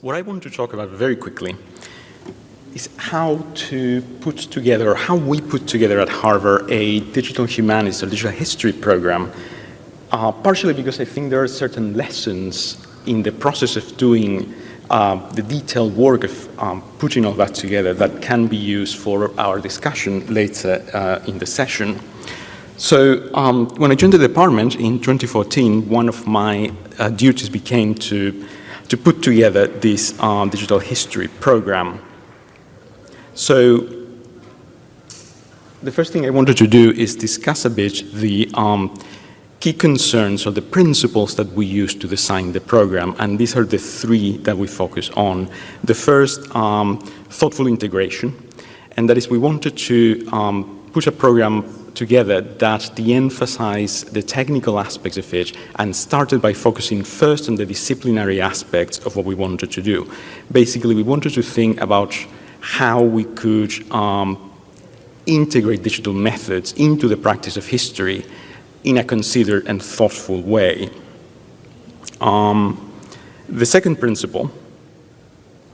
What I want to talk about very quickly is how to put together, or how we put together at Harvard a digital humanities or digital history program, partially because I think there are certain lessons in the process of doing the detailed work of putting all that together that can be used for our discussion later in the session. So when I joined the department in 2014, one of my duties became to put together this digital history program. So the first thing I wanted to do is discuss a bit the key concerns or the principles that we use to design the program, and these are the three that we focus on. The first, thoughtful integration, and that is we wanted to put a program together that de-emphasize the technical aspects of it and started by focusing first on the disciplinary aspects of what we wanted to do. Basically, we wanted to think about how we could integrate digital methods into the practice of history in a considered and thoughtful way. The second principle,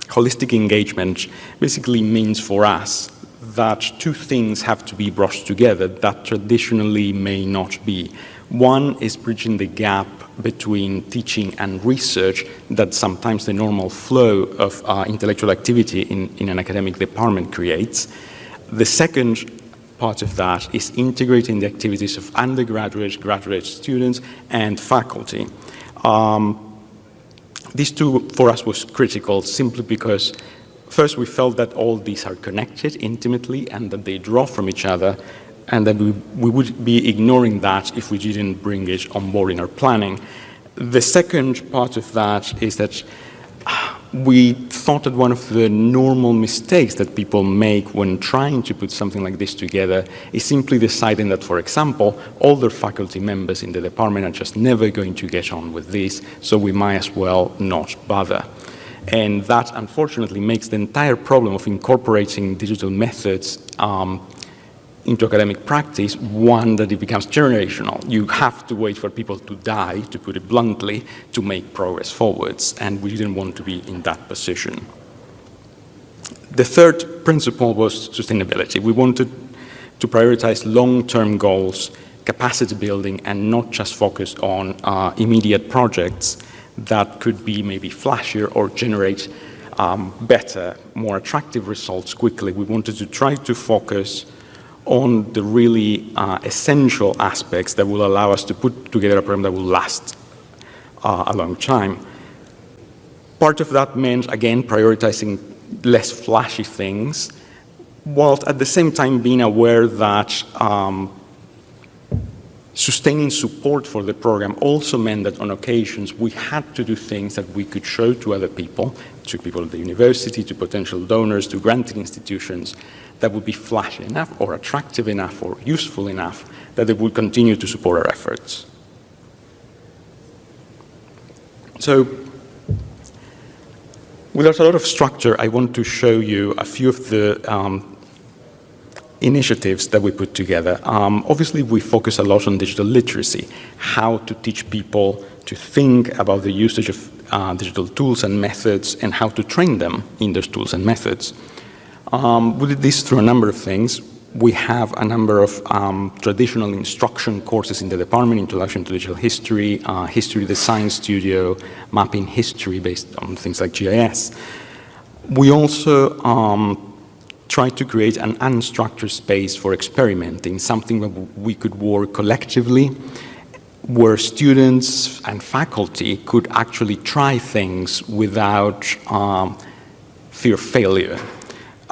holistic engagement, basically means for us that two things have to be brought together that traditionally may not be. One is bridging the gap between teaching and research that sometimes the normal flow of intellectual activity in an academic department creates. The second part of that is integrating the activities of undergraduate, graduate students, and faculty. These two for us was critical simply because first, we felt that all these are connected intimately and that they draw from each other, and that we would be ignoring that if we didn't bring it on board in our planning. The second part of that is that we thought that one of the normal mistakes that people make when trying to put something like this together is simply deciding that, for example, all their faculty members in the department are just never going to get on with this, so we might as well not bother. And that, unfortunately, makes the entire problem of incorporating digital methods into academic practice one that it becomes generational. You have to wait for people to die, to put it bluntly, to make progress forwards, and we didn't want to be in that position. The third principle was sustainability. We wanted to prioritize long-term goals, capacity building, and not just focus on immediate projects that could be maybe flashier or generate better, more attractive results quickly. We wanted to try to focus on the really essential aspects that will allow us to put together a program that will last a long time. Part of that meant, again, prioritizing less flashy things, while at the same time being aware that sustaining support for the program also meant that on occasions we had to do things that we could show to other people, to people at the university, to potential donors, to granting institutions, that would be flashy enough or attractive enough or useful enough that they would continue to support our efforts. So, without a lot of structure, I want to show you a few of the initiatives that we put together. Obviously, we focus a lot on digital literacy, how to teach people to think about the usage of digital tools and methods and how to train them in those tools and methods. We did this through a number of things. We have a number of traditional instruction courses in the department, Introduction to Digital History, History Design Studio, Mapping History based on things like GIS. We also try to create an unstructured space for experimenting, something that we could work collectively, where students and faculty could actually try things without fear of failure.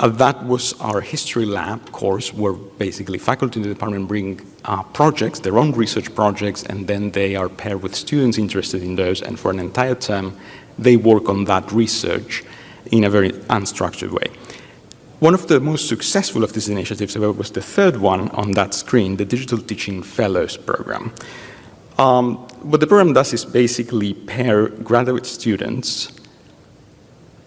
That was our history lab course, where basically faculty in the department bring projects, their own research projects, and then they are paired with students interested in those, and for an entire term, they work on that research in a very unstructured way. One of the most successful of these initiatives, however, was the third one on that screen, the Digital Teaching Fellows Program. What the program does is basically pair graduate students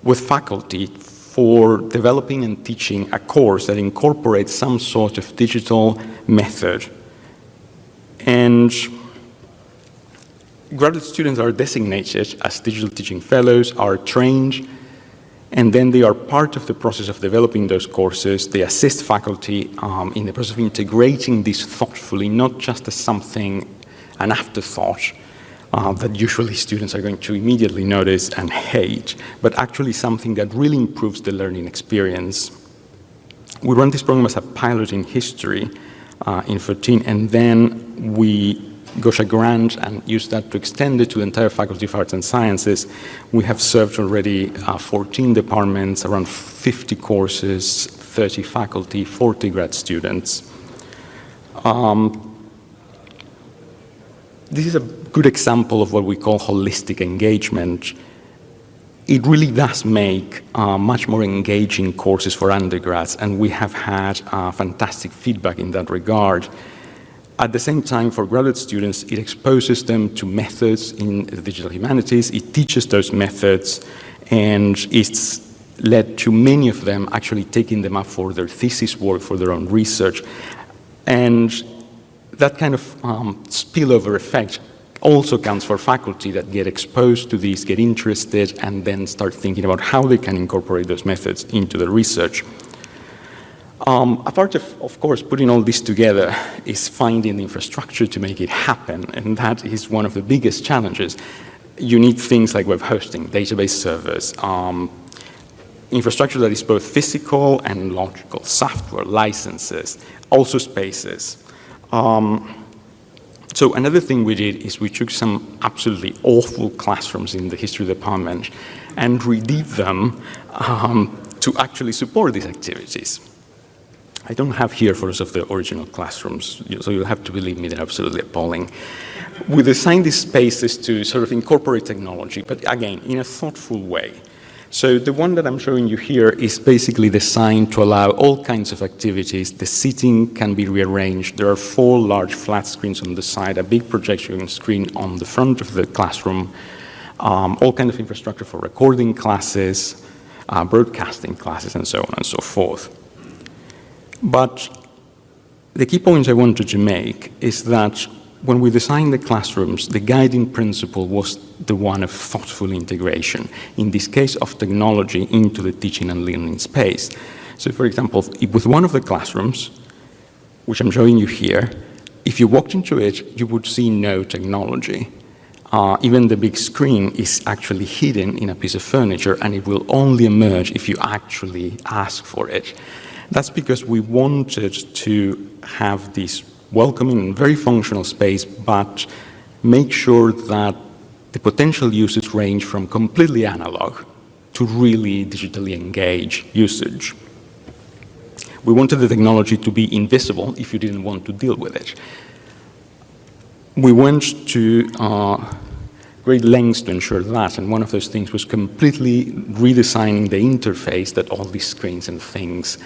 with faculty for developing and teaching a course that incorporates some sort of digital method. And graduate students are designated as digital teaching fellows, are trained And then they are part of the process of developing those courses. They assist faculty in the process of integrating this thoughtfully, not just as something, an afterthought that usually students are going to immediately notice and hate, but actually something that really improves the learning experience. We run this program as a pilot in history in 2014, and then we got a grant and used that to extend it to the entire Faculty of Arts and Sciences. We have served already 14 departments, around 50 courses, 30 faculty, 40 grad students. This is a good example of what we call holistic engagement. It really does make much more engaging courses for undergrads, and we have had fantastic feedback in that regard. At the same time, for graduate students, it exposes them to methods in the digital humanities, it teaches those methods, and it's led to many of them actually taking them up for their thesis work, for their own research. And that kind of spillover effect also counts for faculty that get exposed to this, get interested, and then start thinking about how they can incorporate those methods into the research. A part of course, putting all this together is finding the infrastructure to make it happen, and that is one of the biggest challenges. You need things like web hosting, database servers, infrastructure that is both physical and logical, software, licenses, also spaces. So another thing we did is we took some absolutely awful classrooms in the history department and redid them to actually support these activities. I don't have here photos of the original classrooms, so you'll have to believe me, they're absolutely appalling. We designed these spaces to sort of incorporate technology, but again, in a thoughtful way. So the one that I'm showing you here is basically designed to allow all kinds of activities. The seating can be rearranged. There are 4 large flat screens on the side, a big projection screen on the front of the classroom, all kinds of infrastructure for recording classes, broadcasting classes, and so on and so forth. But the key points I wanted to make is that when we designed the classrooms, the guiding principle was the one of thoughtful integration, in this case of technology into the teaching and learning space. So for example, with one of the classrooms, which I'm showing you here, if you walked into it, you would see no technology. Even the big screen is actually hidden in a piece of furniture, and it will only emerge if you actually ask for it. That's because we wanted to have this welcoming and very functional space, but make sure that the potential uses range from completely analog to really digitally engaged usage. We wanted the technology to be invisible if you didn't want to deal with it. We went to great lengths to ensure that, and one of those things was completely redesigning the interface that all these screens and things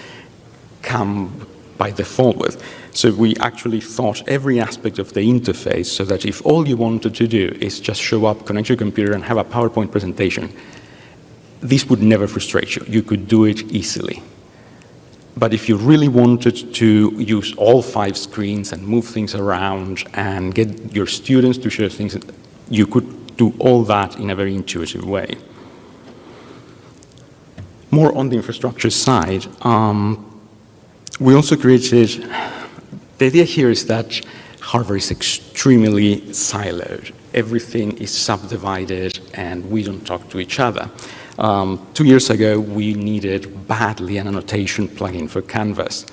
come by default with. So we actually thought every aspect of the interface so that if all you wanted to do is just show up, connect your computer, and have a PowerPoint presentation, this would never frustrate you. You could do it easily. But if you really wanted to use all 5 screens and move things around and get your students to share things, you could do all that in a very intuitive way. More on the infrastructure side, we also created, the idea here is that Harvard is extremely siloed. Everything is subdivided and we don't talk to each other. 2 years ago, we needed badly an annotation plugin for Canvas.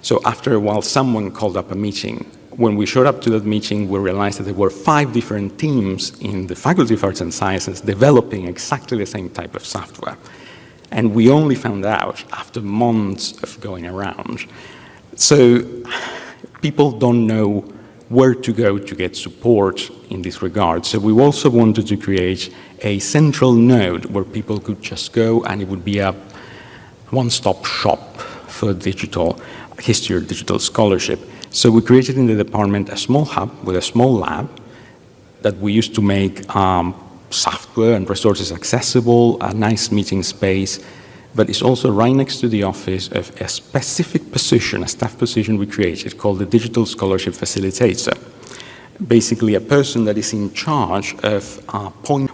So after a while, someone called up a meeting. When we showed up to that meeting, we realized that there were 5 different teams in the Faculty of Arts and Sciences developing exactly the same type of software. And we only found out after months of going around. So people don't know where to go to get support in this regard. So we also wanted to create a central node where people could just go and it would be a one-stop shop for digital history or digital scholarship. So we created in the department a small hub with a small lab that we used to make software and resources accessible, a nice meeting space, but it's also right next to the office of a specific position, a staff position we created called the Digital Scholarship Facilitator. basically a person that is in charge of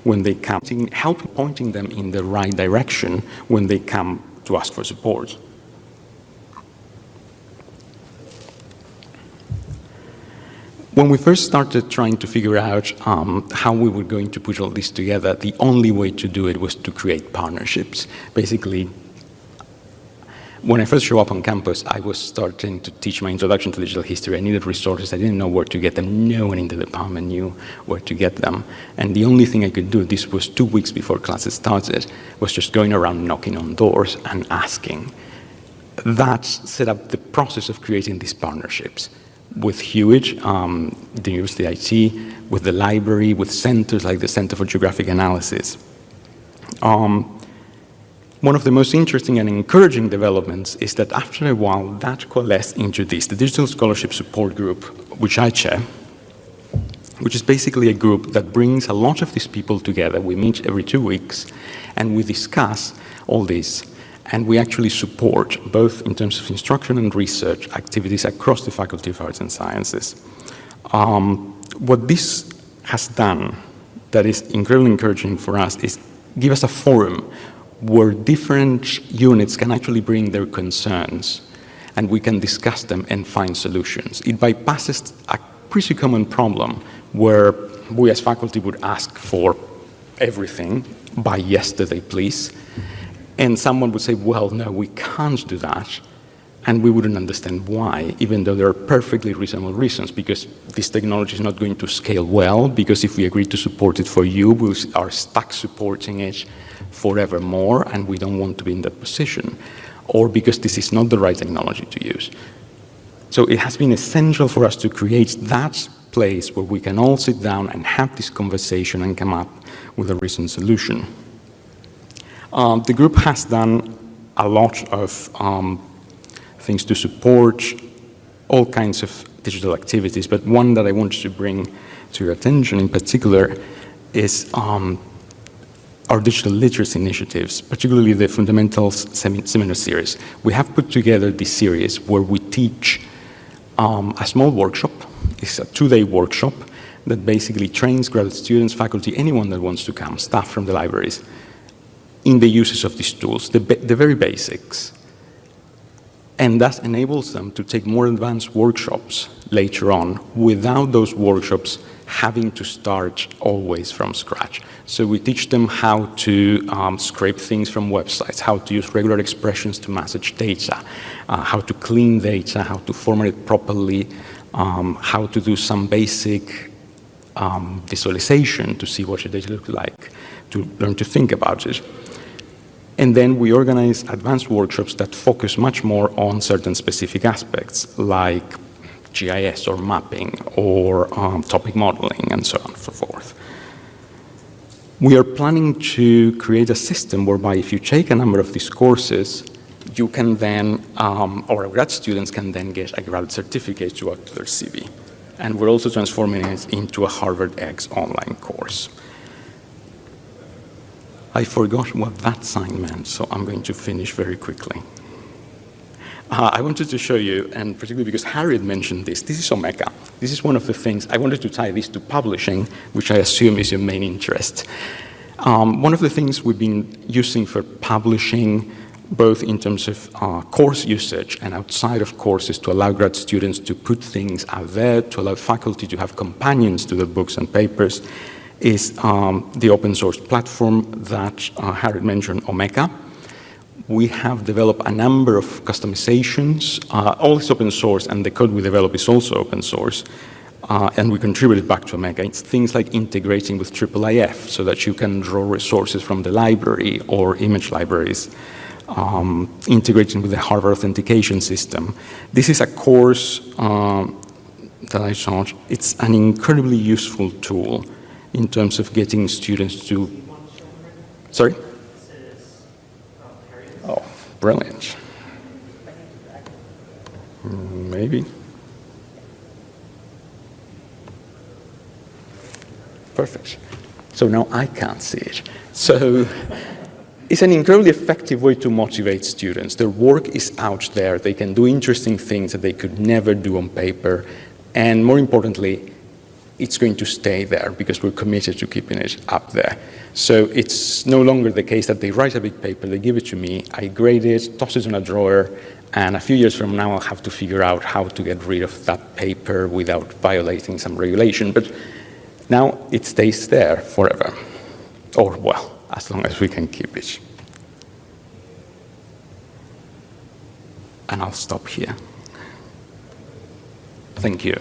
when they come, pointing them in the right direction when they come to ask for support. When we first started trying to figure out how we were going to put all this together, the only way to do it was to create partnerships. Basically, when I first showed up on campus, I was starting to teach my introduction to digital history. I needed resources. I didn't know where to get them. No one in the department knew where to get them. And the only thing I could do, this was 2 weeks before classes started, was just going around knocking on doors and asking. That set up the process of creating these partnerships with Hewitt, the University IT, with the library, with centers like the Center for Geographic Analysis. One of the most interesting and encouraging developments is that after a while, that coalesced into this, the Digital Scholarship Support Group, which I chair, which is basically a group that brings a lot of these people together. We meet every 2 weeks, and we discuss all this. And we actually support, both in terms of instruction and research, activities across the Faculty of Arts and Sciences. What this has done that is incredibly encouraging for us is give us a forum where different units can actually bring their concerns, and we can discuss them and find solutions. It bypasses a pretty common problem where we as faculty would ask for everything by yesterday, please. And someone would say, well, no, we can't do that. And we wouldn't understand why, even though there are perfectly reasonable reasons, because this technology is not going to scale well, because if we agree to support it for you, we are stuck supporting it forevermore, and we don't want to be in that position, or because this is not the right technology to use. So it has been essential for us to create that place where we can all sit down and have this conversation and come up with a reasoned solution. The group has done a lot of things to support all kinds of digital activities, but one that I wanted to bring to your attention in particular is our digital literacy initiatives, particularly the Fundamentals Seminar Series. We have put together this series where we teach a small workshop. It's a 2-day workshop that basically trains graduate students, faculty, anyone that wants to come, staff from the libraries, in the uses of these tools, the very basics. And that enables them to take more advanced workshops later on without those workshops having to start always from scratch. So we teach them how to scrape things from websites, how to use regular expressions to message data, how to clean data, how to format it properly, how to do some basic visualization to see what your data looks like, to learn to think about it. And then we organize advanced workshops that focus much more on certain specific aspects, like GIS or mapping or topic modeling and so on and so forth. We are planning to create a system whereby if you take a number of these courses, you can then, or grad students can then get a grad certificate to add to their CV. And we're also transforming it into a Harvard X online course. I forgot what that sign meant, so I'm going to finish very quickly. I wanted to show you, and particularly because Harriet mentioned this is Omeka. This is one of the things, I wanted to tie this to publishing, which I assume is your main interest. One of the things we've been using for publishing, both in terms of course usage and outside of courses, to allow grad students to put things out there, to allow faculty to have companions to their books and papers, is the open source platform that Harriet mentioned, Omeka. We have developed a number of customizations. All is open source, and the code we develop is also open source. And we contributed back to Omeka. It's things like integrating with IIIF so that you can draw resources from the library or image libraries, integrating with the Harvard authentication system. This is a course that I thought it's an incredibly useful tool in terms of getting students to, sorry? Oh, brilliant. Maybe. Perfect. So now I can't see it. So it's an incredibly effective way to motivate students. Their work is out there. They can do interesting things that they could never do on paper. And more importantly, it's going to stay there because we're committed to keeping it up there. So it's no longer the case that they write a big paper, they give it to me, I grade it, toss it in a drawer, and a few years from now I'll have to figure out how to get rid of that paper without violating some regulation. But now it stays there forever. Or, well, as long as we can keep it. And I'll stop here. Thank you.